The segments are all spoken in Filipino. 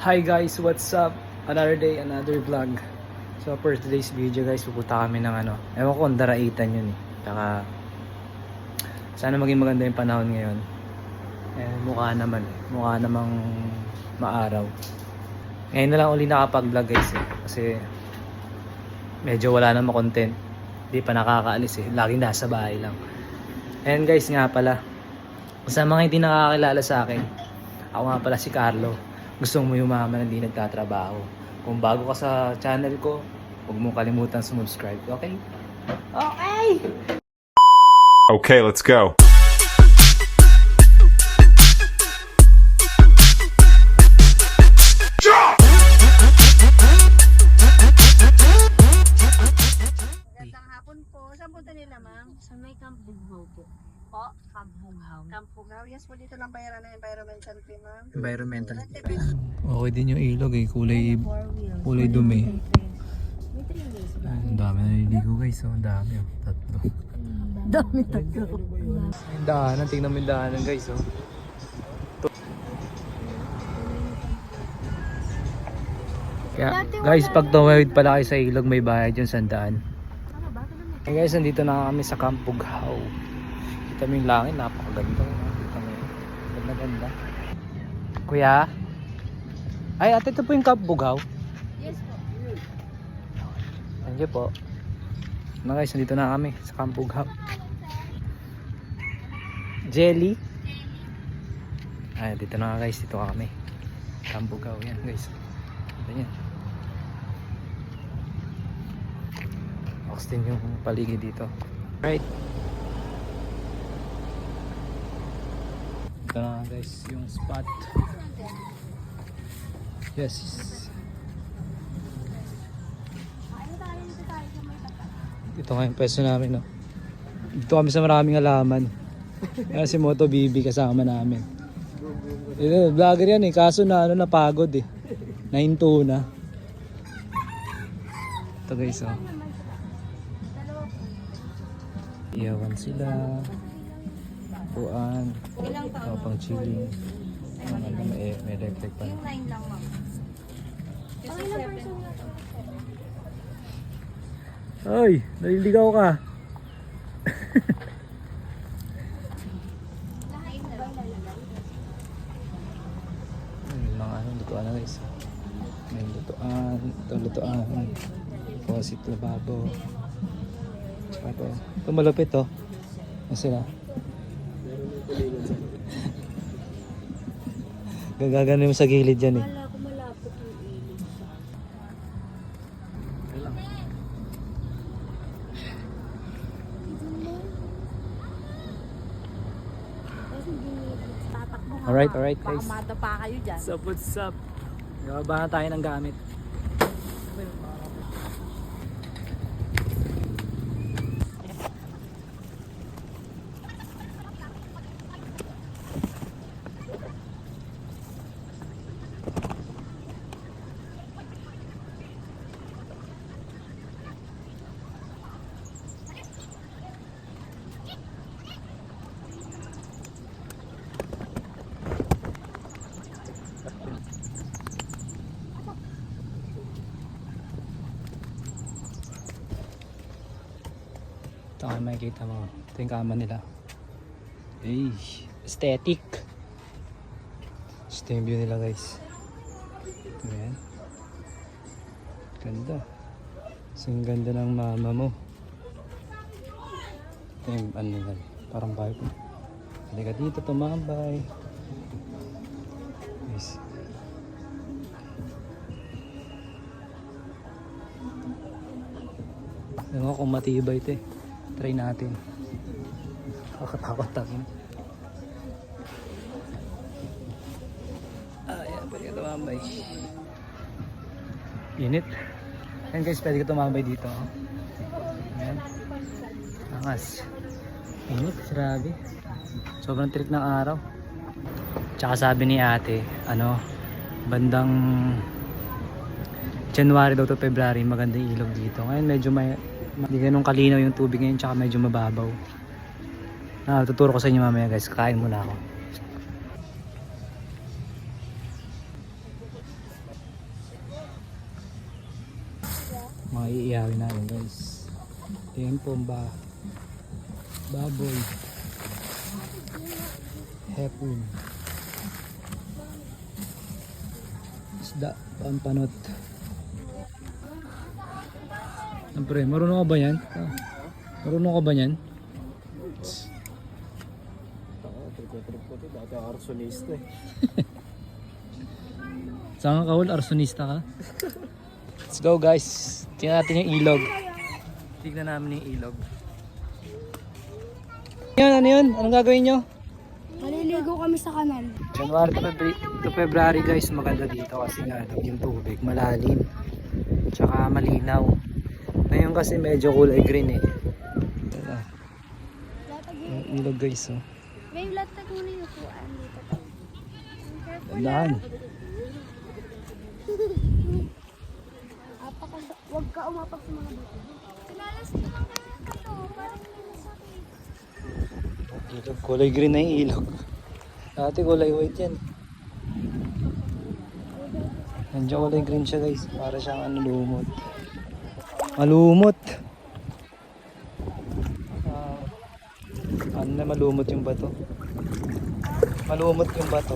Hi guys, what's up? Another day, another vlog. So for today's video guys, pupunta kami ng ewan ko kung daraitan yun eh. Tsaka sana maging maganda yung panahon ngayon. Mukha namang maaraw. Ngayon na lang uli nakapag-vlog guys eh. Kasi medyo wala namang content. Hindi pa nakakaalis eh. Laging nasa bahay lang. And guys nga pala, sa mga hindi nakakilala sa akin, ako nga pala si Carlo. Gusto mo yumaman na hindi nagtatrabaho. Kung bago ka sa channel ko, huwag mong kalimutan subscribe. Okay? Okay! Okay, let's go. Magandang hapon po. Saan punta nila, ma'am? Sa may Camp Bughaw po. Po? Camp Bughaw. Camp Bughaw. Yes po, dito lang bayaran ng environmental fee, ma'am. Environmental. Okay. Okay din yung ilog eh. Kulay dumi. May 3 days ba? Ang dami na nililigo guys. Ang dami oh. Tatlo. Dami tatlo. Yung daanan. Tingnan mo yung daanan guys oh. Kaya guys, pag tumawid pala kayo sa ilog, may bayad yung sandaan. Hey guys, nandito na kami sa Camp Bughaw. Kita mo yung langit, napakaganda. Kita mo yun. Ganda. Kuya? Ay, ate, ito po yung Camp Bughaw. Yes po. Thank you po. Na guys, nandito na kami sa Camp Bughaw. Jelly? Ay, dito na guys, dito kami. Camp Bughaw yan guys. Ito yan. Austin yung paligid dito. Right. Ito na guys yung spot. Yes. Dito nga yung pwesto namin, no? Dito kami sa maraming halaman. Kaya si Moto BB kasama namin. Ito, vlogger yan eh. Kaso na napagod eh. Nahinto na. Ito guys, oh. Iyawan sila. Puan. Ito pang chilling. May electric pa. Yung 9 lang, ma'am. Kasi 7. Ay, naliligaw ka. Mga lutuan na guys. May lutuan. Ito lutuan. Posit, lababo. Tsaka ito malupit to. Ano sila? Gagagano mo sa gilid dyan eh. Wala ko malapot yung ilog. Alright guys. Baka madapa kayo dyan. What's up? Gawa tayo ng gamit. Ito nga makikita mo. Ito yung kama nila. Ay, aesthetic. Ito yung view nila guys. Ayan. Ganda. So, yung ganda ng mama mo. Ito yung ano nila. Parang bahay ko. Halika dito tumambay. Guys. Alam mo kung matibay ito eh. Try natin. Kakatakot takin. Ayan, pwede ka tumambay. Init. Ayan guys, pwede ka tumambay dito. Ayan. Angas. Init, grabe. Sobrang trik ng araw. Tsaka sabi ni ate, bandang January daw to February, maganda yung ilog dito. Ngayon medyo hindi ganun kalinaw yung tubig ngayon, tsaka medyo mababaw. Tuturo ko sa inyo mamaya guys, kain muna ako. Mga iiyawin natin guys. Tempong baboy. Hepon. Isda, pampanot. Siyempre, marunong ka ba yan? Marunong ka ba yan? Dati arsonista eh. Saan ka, Kahul? Arsonista ka? Let's go guys. Tingnan natin yung ilog. Tignan namin yung ilog. Ano yun? Anong gagawin nyo? Maliligo kami sa kanal. January to February guys, maganda dito kasi nga yung tubig malalim. Tsaka malinaw. Ngayon kasi medyo kulay green eh. Yung ilog guys oh. Babe, latag mo na yung upuan dito. Tandaan. Huwag ka umapak sa mga dito. Pinalas naman ka ito. Parang nasakit. Ilog, kulay green na yung ilog. Dati kulay white yan. Nandiyan kulay green siya guys. Para siyang ano, lumot. Malumot. Ano na malumot yung bato? Malumot yung bato.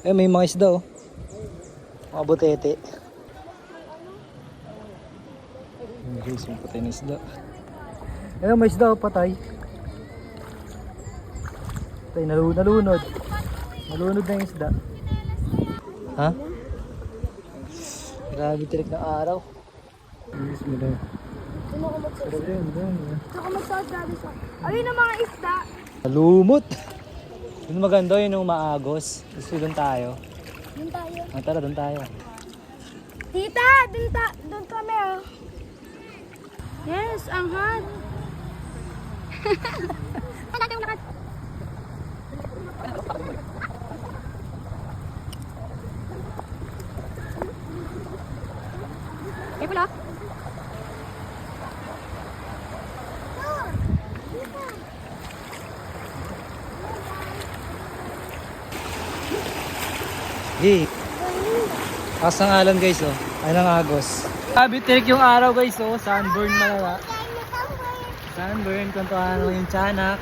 Eh may mga isda oh. Mga butete. Yung guys, yung patay na isda. Eh may isda oh, patay. Patay, nalunod. Nalunod na yung isda. Ha? Grabe tirik ng araw. Yes, mo daw. Sino ko magsasabi? Sarap yun, doon. Sino ko magsasabi sa... Ayun ang mga isda. Lumot! Doon maganda yun yung maagos. Gusto doon tayo. Doon tayo. Tara, doon tayo. Tita, doon kami oh. Yes, ang hot. Ay, natin yung lakad. Eh, pula. Hey! Takas ng alon guys oh. Ay ng agos. Grabe tirik yung araw guys oh. Sunburn malala. Sunburn kung ano yung tiyanak.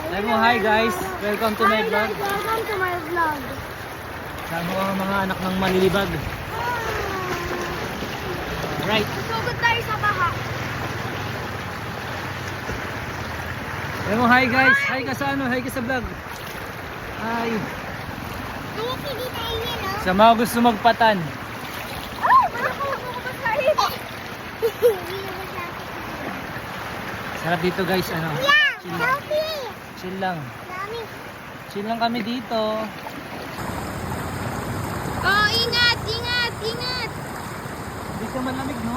Sabi mo hi guys. Welcome to my vlog. Welcome to my vlog. Sabi mo ang mga anak ng malilibag. Alright. Sugod tayo sa baha. Sabi mo hi guys. Hi ka sa ano. Hi ka sa vlog. Hi. Ay, hindi tayo yun, no? Sa mga gusto magpatan. Ay, wala ko magpapasahin. Sarap dito guys. Ano? Yeah, healthy. Chill lang. Dami. Chill lang kami dito. Oh, ingat, ingat, ingat. Hindi ka malamig no?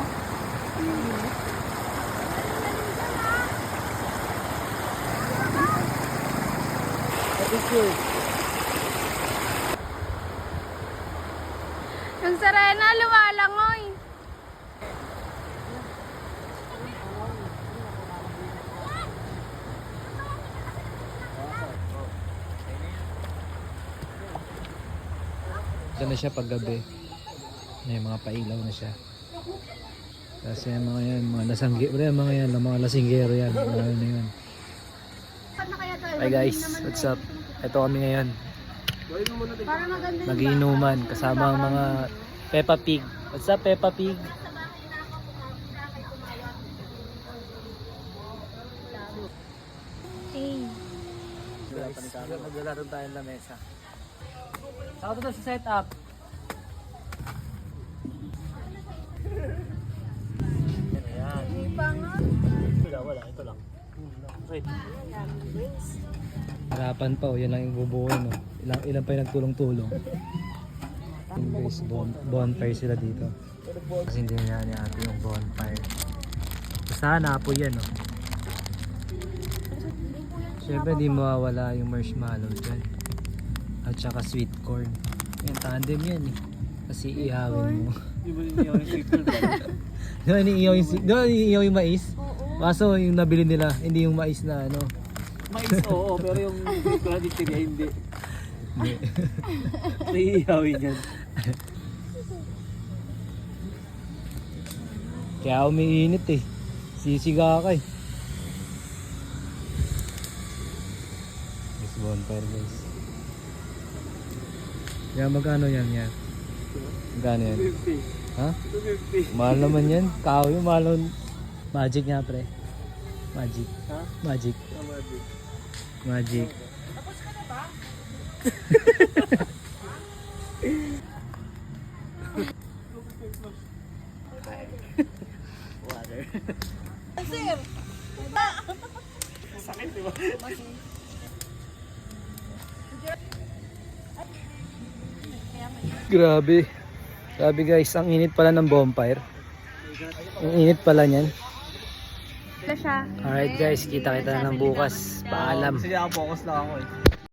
Picture. Yung Serena, lumalangoy. Ito na siya paggabi. May mga pailaw na siya. Kasi yung mga yan, mga lasanggero yan, mga lasinggero yan. Ano na yun. Hi guys, what's up? Ito kami ngayon. Para maganda yung Magiinuman kasama ang mga Peppa Pig. What's up Peppa Pig? Hey. Maglalaro tayo ng lamesa. Saka ito sa setup. May panga. Wala, ito lang. Harapan pa oh, yan lang yung bubuhin oh. Ilan pa yung nagtulong-tulong. Yung guys, bonfire sila dito. Kasi hindi na ni ate yung bonfire. Basta hanapo yan oh. Siyempre di mawawala yung marshmallow dyan. At saka sweet corn. Yan, tandem yan eh. Kasi ihawin mo. Di ba yung sweet corn ba? Doon iniiyaw yung mais. Kaso yung nabili nila, hindi yung mais na ano. Mais, oo, pero yung sweet corn addiction niya, hindi. Hindi. Naiihawin yan. Kaya umiinit eh. Sisiga ka eh. This bonfire guys. Yan magkano yan yan? Magkano yan? 50. Ha? 250. Mahal naman yan. Kahoy mahal naman. Magic nga pre. Magic. Ha? Magic. Tama din. Magic. Water. Sakit, di ba? Grabe. Grabe guys, ang init pala ng bonfire. Ang init pala niyan. Ito siya. Alright guys, kita-kita na ng bukas. Paalam. Sige, ako focus lang ako eh.